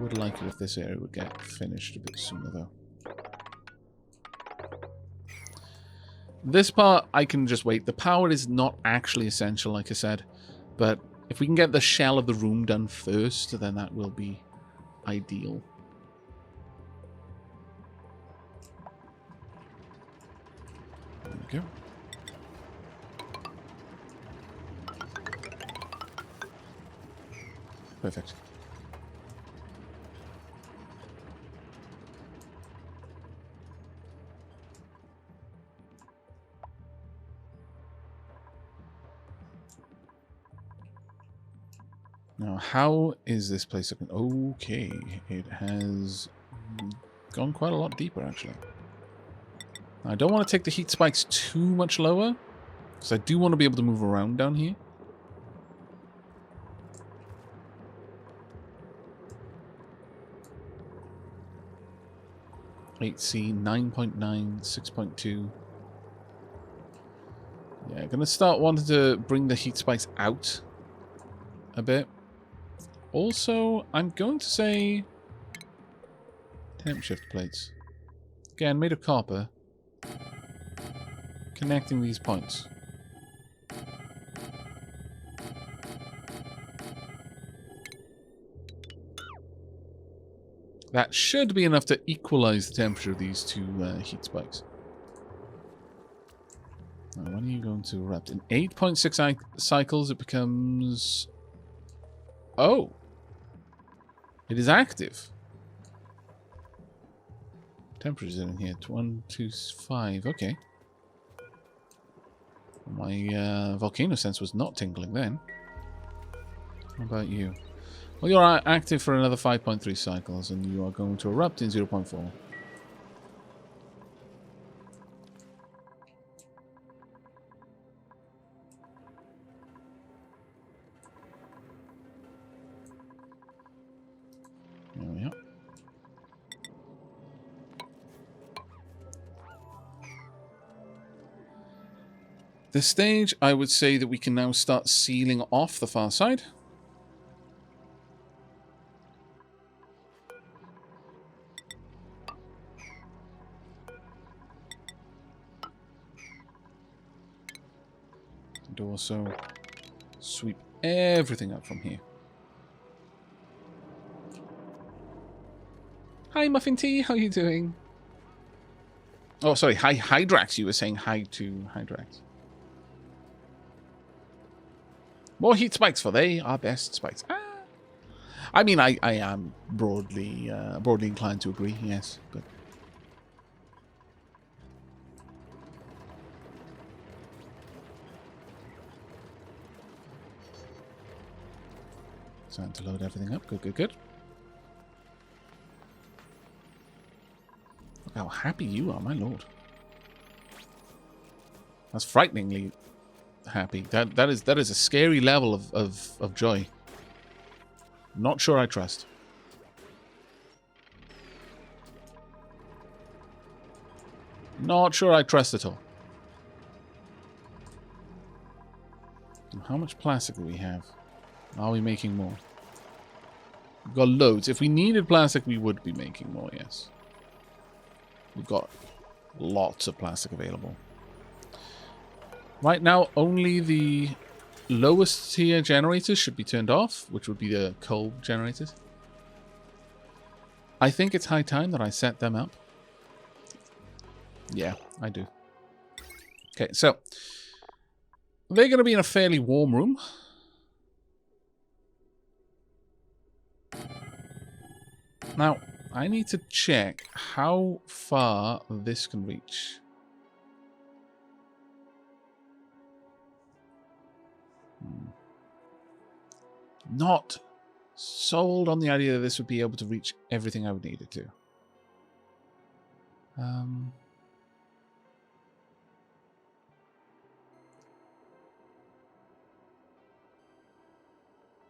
would like it if this area would get finished a bit sooner, though. This part, I can just wait. The power is not actually essential, like I said. But if we can get the shell of the room done first, then that will be ideal. There we go. Perfect. Now, how is this place looking? Okay, it has gone quite a lot deeper, actually. Now, I don't want to take the heat spikes too much lower, because I do want to be able to move around down here. C 9.9, 6.2. Yeah, gonna start wanting to bring the heat spikes out a bit. Also, I'm going to say temp shift plates. Again, made of copper. Connecting these points. That should be enough to equalize the temperature of these two heat spikes. Now, when are you going to erupt? In 8.6 cycles, it becomes... Oh! It is active. Temperatures in here. 125. Okay. My volcano sense was not tingling then. How about you? Well, you're active for another 5.3 cycles, and you are going to erupt in 0.4. There we are. This stage, I would say that we can now start sealing off the far side. And also sweep everything up from here. Hi, Muffin Tea. How are you doing? Oh, sorry. Hi, Hydrax. You were saying hi to Hydrax. More heat spikes, for they are best spikes. Ah. I mean, I am broadly inclined to agree, yes. But it's time to load everything up. Good, good, good. Look how happy you are, my lord. That's frighteningly happy. That is a scary level of joy. Not sure I trust. Not sure I trust at all. How much plastic do we have? Are we making more? We've got loads. If we needed plastic, we would be making more, yes. We've got lots of plastic available. Right now, only the lowest tier generators should be turned off, which would be the coal generators. I think it's high time that I set them up. Yeah, I do. Okay, so they're going to be in a fairly warm room. Now, I need to check how far this can reach. Not sold on the idea that this would be able to reach everything I would need it to.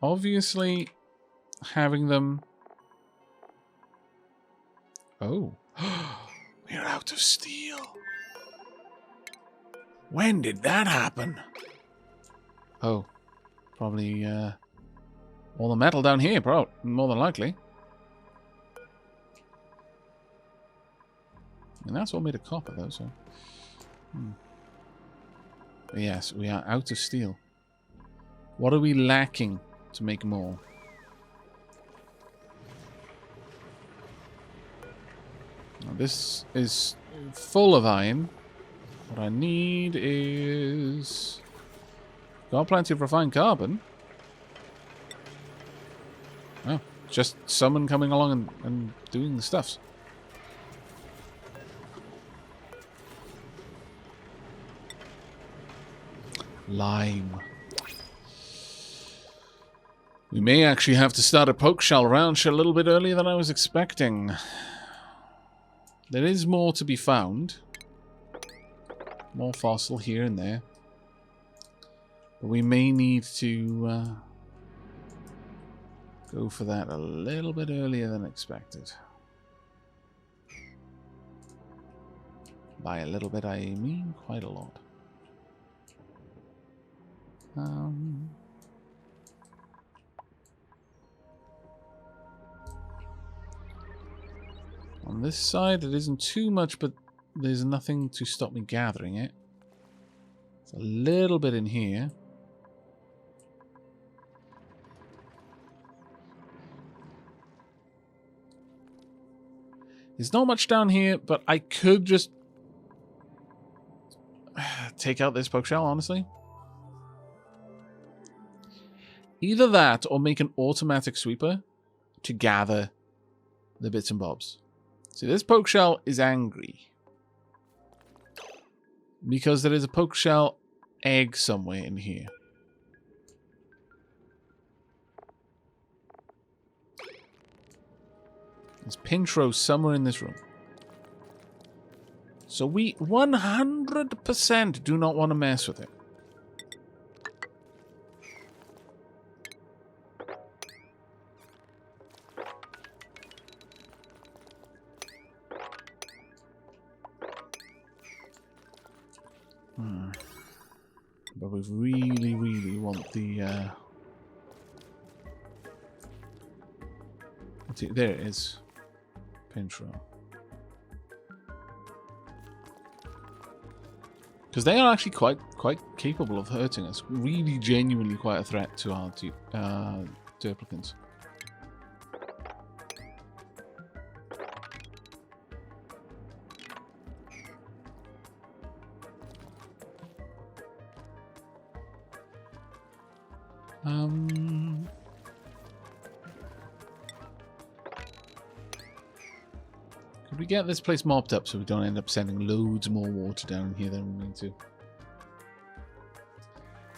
Obviously, having them... Oh. We're out of steel. When did that happen? Oh. Probably, all the metal down here, more than likely. And that's all made of copper, though, so... But yes, we are out of steel. What are we lacking to make more? Now, this is full of iron. What I need is... Got plenty of refined carbon. Oh, just someone coming along and doing the stuffs. Lime. We may actually have to start a poke shell ranch a little bit earlier than I was expecting. There is more to be found. More fossil here and there. But we may need to go for that a little bit earlier than expected. By a little bit, I mean quite a lot. On this side, it isn't too much, but there's nothing to stop me gathering it. It's a little bit in here. There's not much down here, but I could just take out this poke shell, honestly. Either that or make an automatic sweeper to gather the bits and bobs. See, this poke shell is angry because there is a poke shell egg somewhere in here. There's Pintro somewhere in this room. So we 100% do not want to mess with it. But we really, really want the... there it is. Pintro. Because they are actually quite capable of hurting us. Really, genuinely quite a threat to our duplicants. Could we get this place mopped up so we don't end up sending loads more water down here than we need to?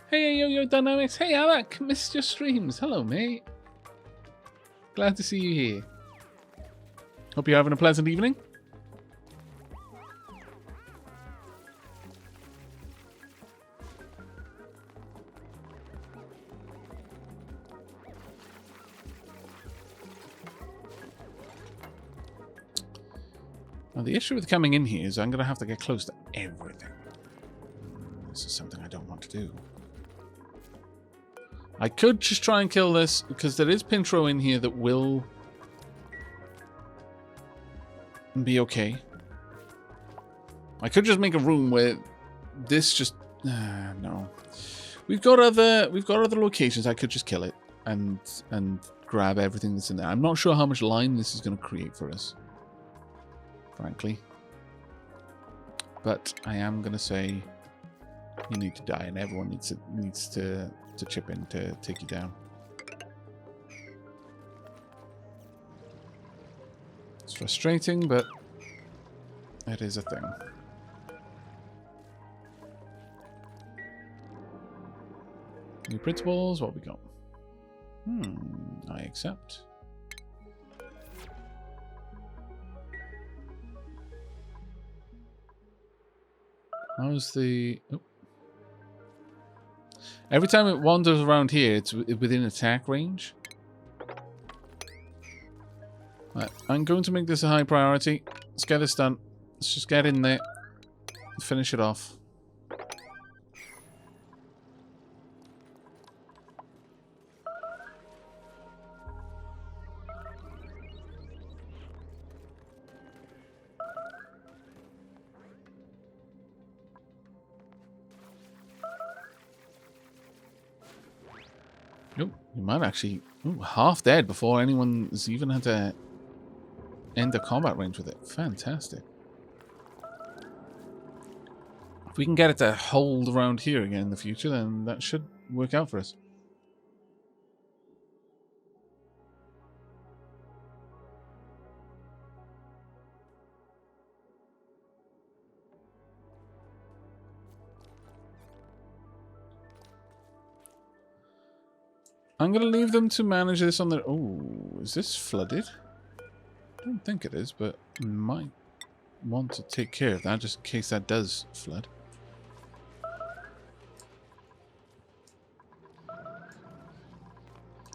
Hey, Yo-Yo Dynamics. Hey, Aavak. Missed your streams. Hello, mate. Glad to see you here. Hope you're having a pleasant evening. Now, the issue with coming in here is I'm going to have to get close to everything. This is something I don't want to do. I could just try and kill this, because there is Pintro in here that will be okay. I could just make a room where this just... no. We've got other locations. I could just kill it and grab everything that's in there. I'm not sure how much line this is going to create for us, frankly. But I am going to say you need to die, and everyone needs to chip in to take you down. It's frustrating, but it is a thing. New principles, what we got? I accept. How's the... Oh. Every time it wanders around here, it's within attack range. Right, I'm going to make this a high priority. Let's get this done. Let's just get in there. Finish it off. Oh, you might actually... Ooh, half dead before anyone's even had to end the combat range with it. Fantastic. If we can get it to hold around here again in the future, then that should work out for us. I'm going to leave them to manage this on their... Oh, is this flooded? I don't think it is, but might want to take care of that just in case that does flood.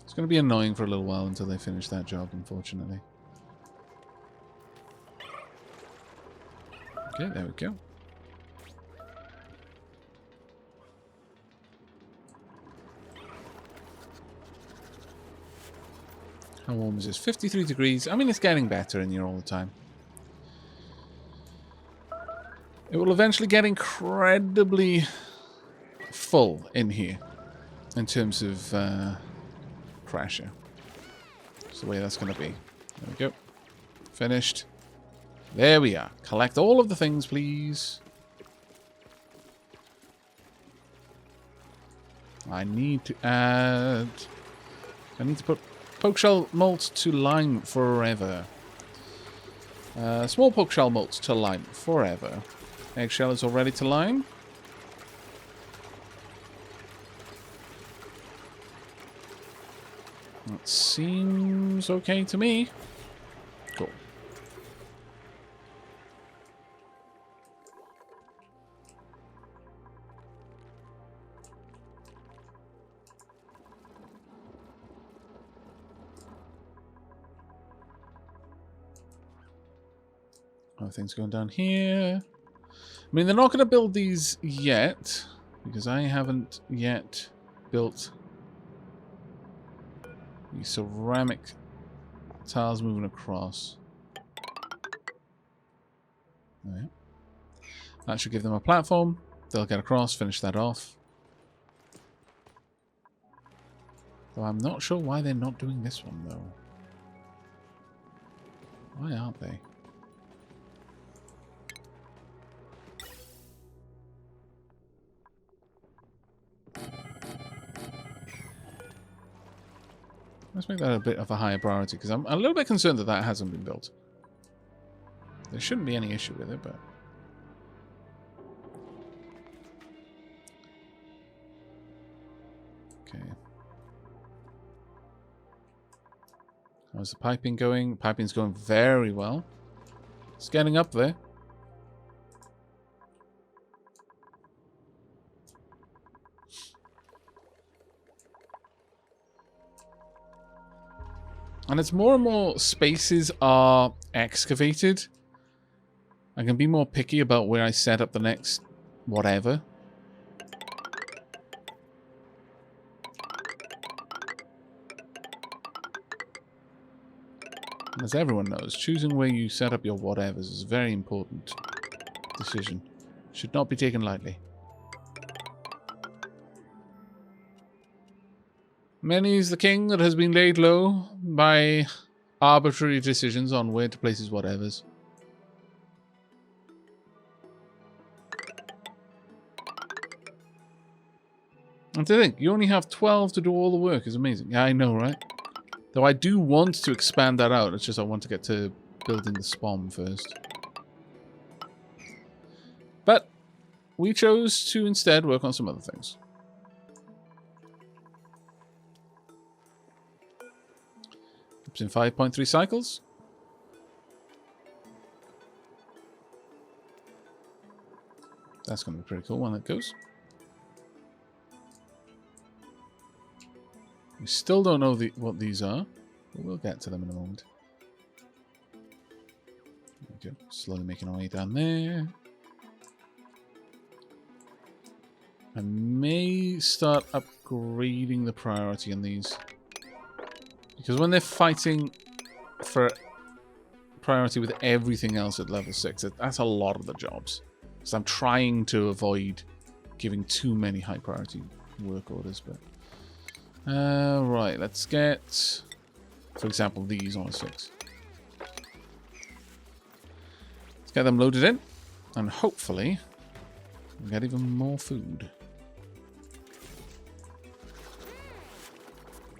It's going to be annoying for a little while until they finish that job, unfortunately. Okay, there we go. How warm is this? 53 degrees. I mean, it's getting better in here all the time. It will eventually get incredibly full in here in terms of pressure. That's the way that's going to be. There we go. Finished. There we are. Collect all of the things, please. I need to add... I need to put poke shell malt to lime forever. Small poke shell malt to lime forever. Eggshell is already to lime. That seems okay to me. Cool. Other things going down here. I mean, they're not going to build these yet, because I haven't yet built the ceramic tiles moving across. Right. That should give them a platform. They'll get across, finish that off. Though I'm not sure why they're not doing this one, though. Why aren't they? Let's make that a bit of a higher priority, because I'm a little bit concerned that that hasn't been built. There shouldn't be any issue with it, but... Okay. How's the piping going? The piping's going very well. It's getting up there. And as more and more spaces are excavated, I can be more picky about where I set up the next whatever. As everyone knows, choosing where you set up your whatevers is a very important decision. Should not be taken lightly. Many is the king that has been laid low by arbitrary decisions on where to place his whatevers. And to think, you only have 12 to do all the work is amazing. Yeah, I know, right? Though I do want to expand that out. It's just I want to get to building the spawn first. But we chose to instead work on some other things. It's in 5.3 cycles. That's going to be pretty cool when it goes. We still don't know what these are, but we'll get to them in a moment. There we go. Slowly making our way down there. I may start upgrading the priority on these. Because when they're fighting for priority with everything else at level 6, that's a lot of the jobs. So I'm trying to avoid giving too many high priority work orders, but Right, let's get, for example, these on a 6. Let's get them loaded in, and hopefully we'll get even more food.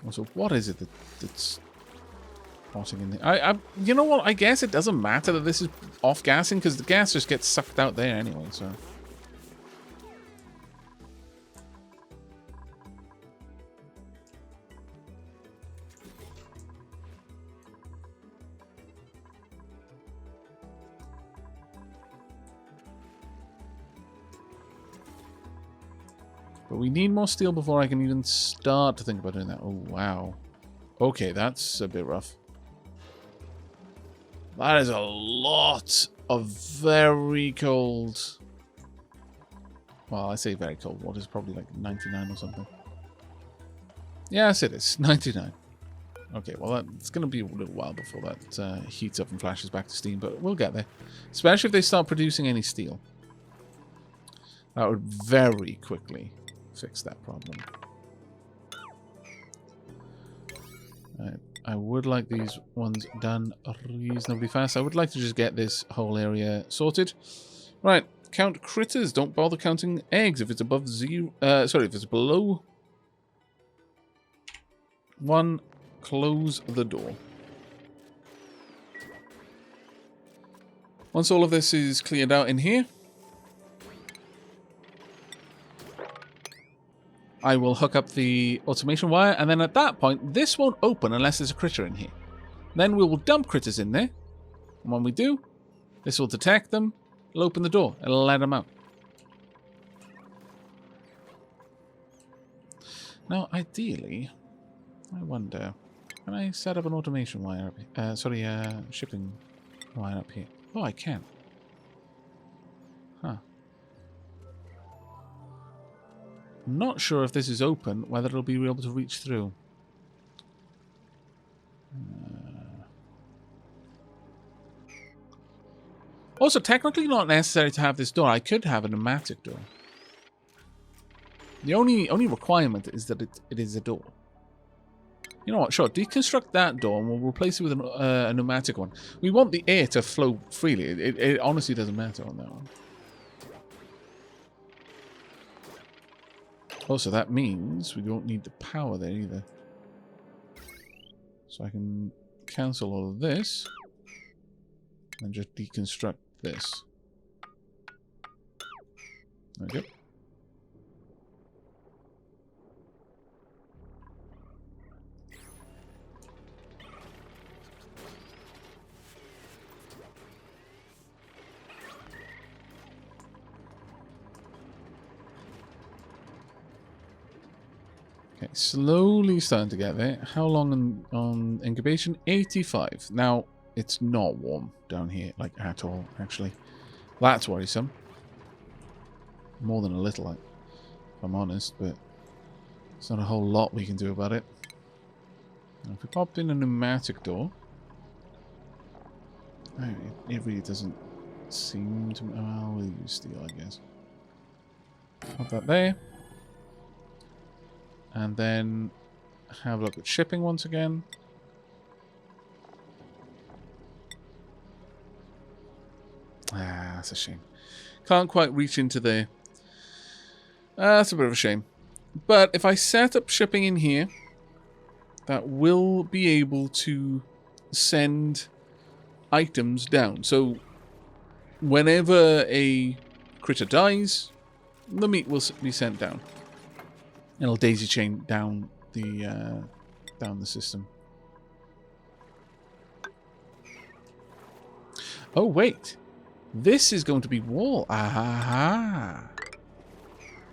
Also, what is it that's potting in there? You know what? I guess it doesn't matter that this is off-gassing, because the gas just gets sucked out there anyway, so... But we need more steel before I can even start to think about doing that. Oh, wow. Okay, that's a bit rough. That is a lot of very cold... Well, I say very cold water. It's probably like 99 or something. Yes, it is. 99. Okay, well, it's going to be a little while before that heats up and flashes back to steam, but we'll get there. Especially if they start producing any steel. That would very quickly fix that problem. I would like these ones done reasonably fast. I would like to just get this whole area sorted. Right, count critters. Don't bother counting eggs if it's above 0. Sorry, if it's below 1, close the door. Once all of this is cleared out in here, I will hook up the automation wire, and then at that point, this won't open unless there's a critter in here. Then we will dump critters in there, and when we do, this will detect them, it'll open the door, it'll let them out. Now, ideally, I wonder, can I set up an automation wire up here? Shipping wire up here. Oh, I can. Huh. Not sure if this is open, whether it'll be able to reach through. Also, technically not necessary to have this door. I could have a pneumatic door. The only requirement is that it is a door. You know what? Sure, deconstruct that door and we'll replace it with a pneumatic one. We want the air to flow freely. It honestly doesn't matter on that one. Also, that means we don't need the power there either. So I can cancel all of this and just deconstruct this. Okay. Okay, slowly starting to get there. How long on incubation? 85. Now, it's not warm down here, like, at all, actually. That's worrisome. More than a little, like, if I'm honest, but there's not a whole lot we can do about it. Now, if we popped in a pneumatic door... it really doesn't seem to... Oh, we'll use steel, I guess. Pop that there. And then have a look at shipping once again. Ah, that's a shame. Can't quite reach into there. That's a bit of a shame. But if I set up shipping in here, that will be able to send items down. So whenever a critter dies, the meat will be sent down. It'll daisy chain down the system. Oh wait, this is going to be wall. Aha!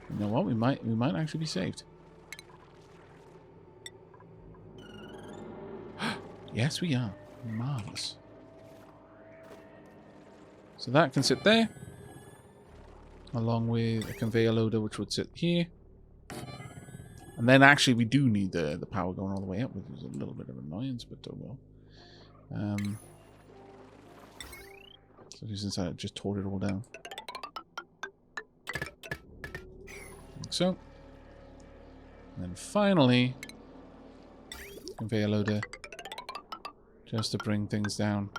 You know what? We might actually be saved. Yes, we are. Marvelous. So that can sit there, along with a conveyor loader, which would sit here. And then actually we do need the power going all the way up, which is a little bit of annoyance, but oh well. So since I just tore it all down. Like so. And then finally, conveyor loader just to bring things down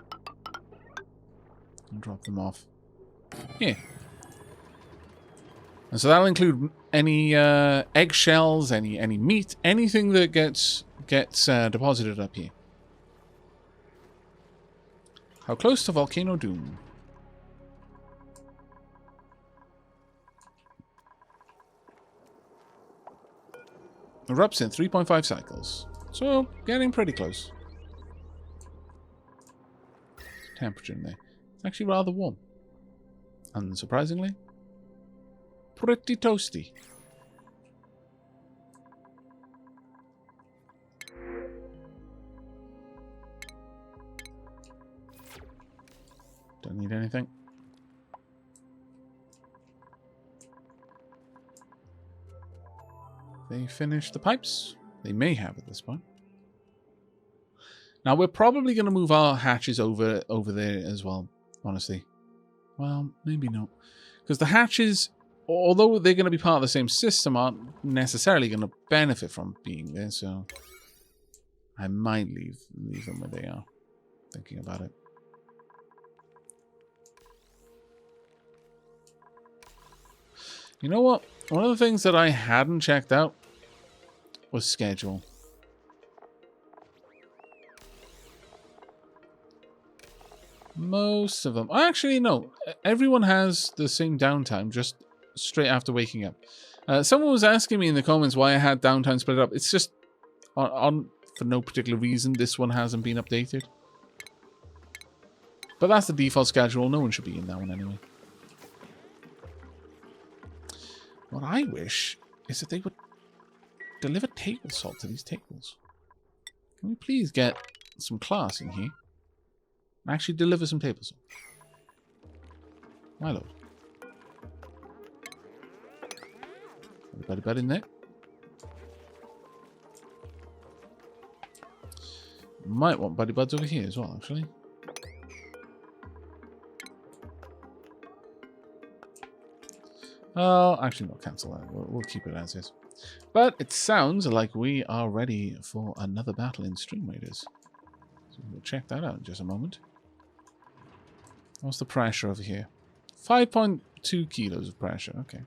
and drop them off here. And so that'll include any eggshells, any meat, anything that gets deposited up here. How close to Volcano Doom? Erupts in 3.5 cycles. So, getting pretty close. Temperature in there. It's actually rather warm. Unsurprisingly. Pretty toasty. Don't need anything. They finished the pipes? They may have at this point. Now we're probably going to move our hatches over there as well, honestly. Well, maybe not. Because the hatches, although they're going to be part of the same system, aren't necessarily going to benefit from being there, so I might leave them where they are, thinking about it. You know what? One of the things that I hadn't checked out was schedule. Most of them. Actually, no. Everyone has the same downtime just straight after waking up. Someone was asking me in the comments why I had downtime split up. It's just on for no particular reason. This one hasn't been updated. But that's the default schedule. No one should be in that one anyway. What I wish is that they would deliver table salt to these tables. Can we please get some class in here and actually deliver some table salt? My lord. Everybody bed in there? Might want buddy buds over here as well, actually. Oh, actually, no, cancel that. We'll keep it as is. But it sounds like we are ready for another battle in Stream Raiders. So we'll check that out in just a moment. What's the pressure over here? 5.2 kilos of pressure. Okay.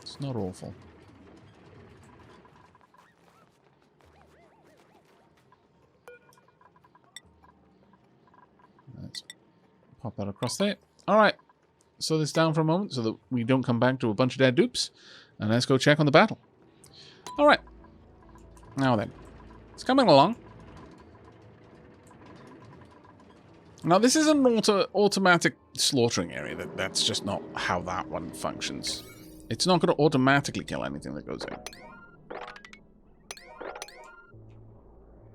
It's not awful. Let's pop that across there. All right. Slow this down for a moment so that we don't come back to a bunch of dead dupes. And let's go check on the battle. Alright. Now then. It's coming along. Now this is an automatic slaughtering area. That's just not how that one functions. It's not going to automatically kill anything that goes in.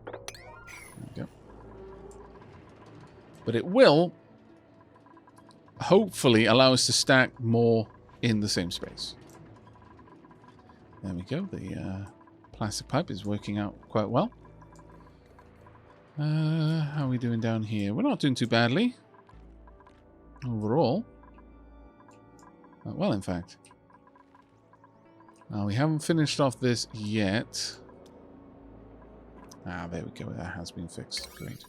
There we go. But it will hopefully allow us to stack more in the same space. There we go. The plastic pipe is working out quite well. How are we doing down here? We're not doing too badly. Overall. Well, in fact. We haven't finished off this yet. There we go. That has been fixed. Great.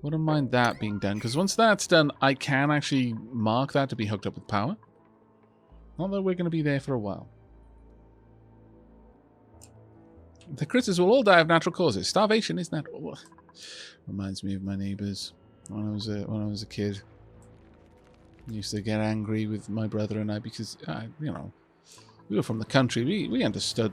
Wouldn't mind that being done, because once that's done, I can actually mark that to be hooked up with power. Not that we're going to be there for a while. The critters will all die of natural causes. Starvation is natural. Reminds me of my neighbours when I was a kid. I used to get angry with my brother and I because, you know, we were from the country. We understood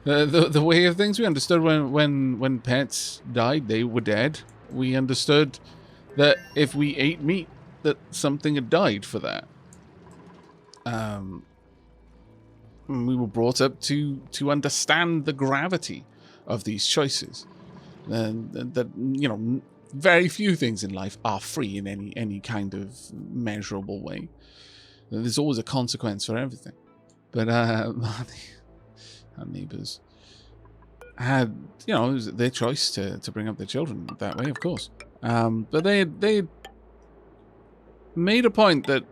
the way of things. We understood when pets died, they were dead. We understood that if we ate meat, that something had died for that. We were brought up to understand the gravity of these choices. And that, you know, very few things in life are free in any kind of measurable way. There's always a consequence for everything. But our neighbours had, you know, it was their choice to bring up their children that way, of course. But they made a point that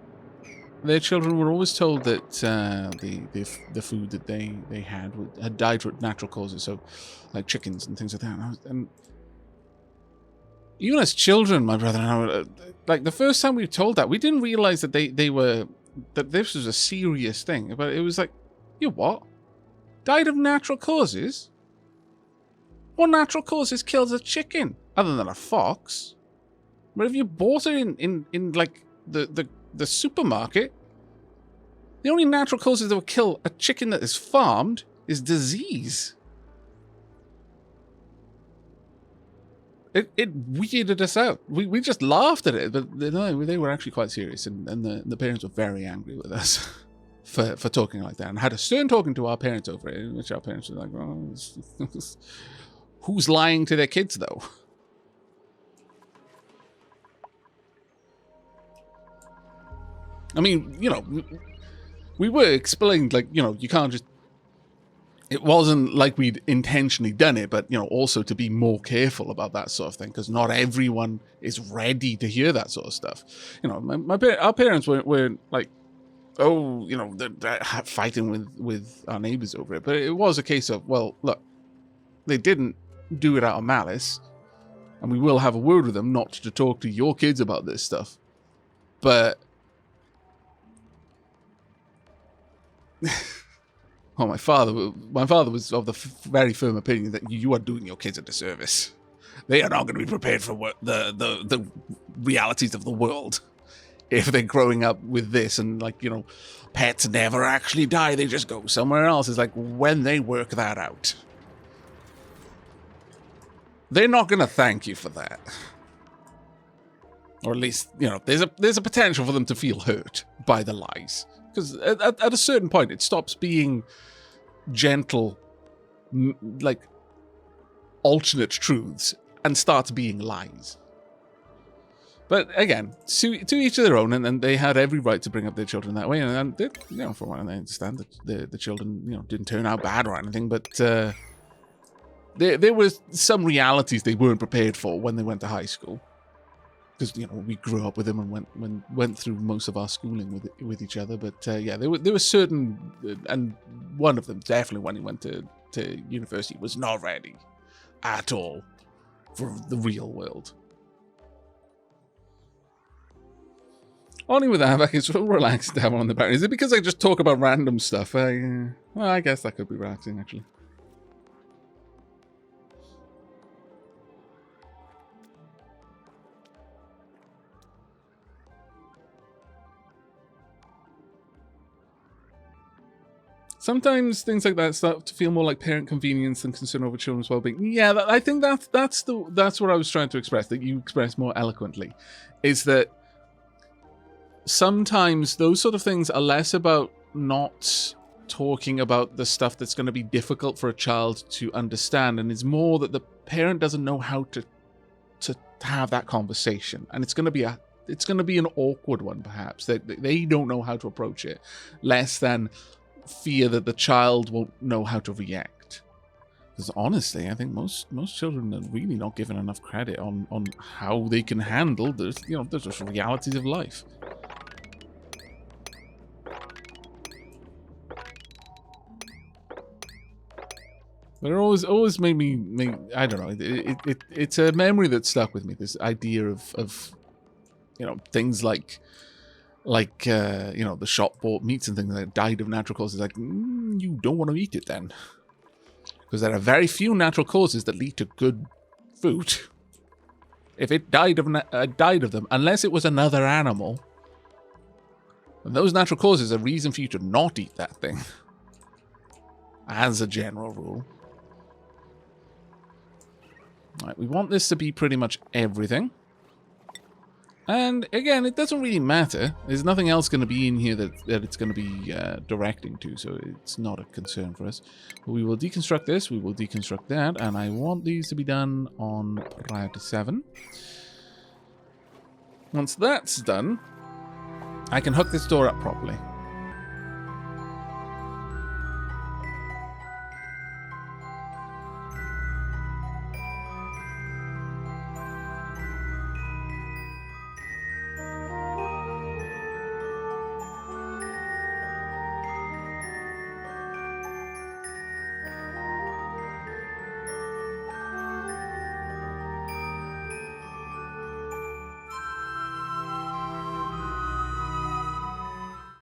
their children were always told that the food that they had died from natural causes, so like chickens and things like that. And even as children, my brother and I were, like, the first time we were told that, we didn't realize that that this was a serious thing. But it was like, you what? Died of natural causes? What natural causes kills a chicken other than a fox? But if you bought it in like the supermarket, the only natural causes that would kill a chicken that is farmed is disease. It weirded us out. We just laughed at it, but no, they were actually quite serious, and the parents were very angry with us for talking like that, and had a stern talking to our parents over it, in which our parents were like, well, who's lying to their kids, though? I mean, you know, we were explained, like, you know, you can't just... It wasn't like we'd intentionally done it, but, you know, also to be more careful about that sort of thing, because not everyone is ready to hear that sort of stuff. You know, our parents weren't like, oh, you know, they're fighting with our neighbors over it. But it was a case of, well, look, they didn't do it out of malice, and we will have a word with them not to talk to your kids about this stuff. But... Oh, my father was of the very firm opinion that you are doing your kids a disservice. They are not going to be prepared for the realities of the world if they're growing up with this, and, like, you know, pets never actually die, they just go somewhere else. It's like, when they work that out, they're not going to thank you for that. Or at least, you know, there's a potential for them to feel hurt by the lies. Because at a certain point, it stops being gentle, like, alternate truths, and starts being lies. But again, to each their own, and they had every right to bring up their children that way. And they, you know, from what I understand, that the children, you know, didn't turn out bad or anything. But there was some realities they weren't prepared for when they went to high school. Because, you know, we grew up with them and went through most of our schooling with each other. But yeah, there were certain, and one of them definitely, when he went to university, was not ready at all for the real world. Only with Aavak, it's so relaxed to have one on the back. Is it because I just talk about random stuff? Well, I guess that could be relaxing, actually. Sometimes things like that start to feel more like parent convenience than concern over children's well-being. Yeah, I think that's what I was trying to express, that you expressed more eloquently, is that sometimes those sort of things are less about not talking about the stuff that's going to be difficult for a child to understand, and it's more that the parent doesn't know how to have that conversation, and it's going to be an awkward one, perhaps. They don't know how to approach it, less than fear that the child won't know how to react. Because honestly, I think most children are really not given enough credit on how they can handle the, you know, the just realities of life. But it always made me I don't know. It's a memory that stuck with me. This idea of you know, things like you know, the shop bought meats and things that died of natural causes. Like, you don't want to eat it then, because there are very few natural causes that lead to good food. If it died of them, unless it was another animal, and those natural causes are a reason for you to not eat that thing, as a general rule. Right, we want this to be pretty much everything. And again, it doesn't really matter. There's nothing else going to be in here that it's going to be directing to, so it's not a concern for us. But we will deconstruct this, we will deconstruct that, and I want these to be done on priority 7. Once that's done, I can hook this door up properly.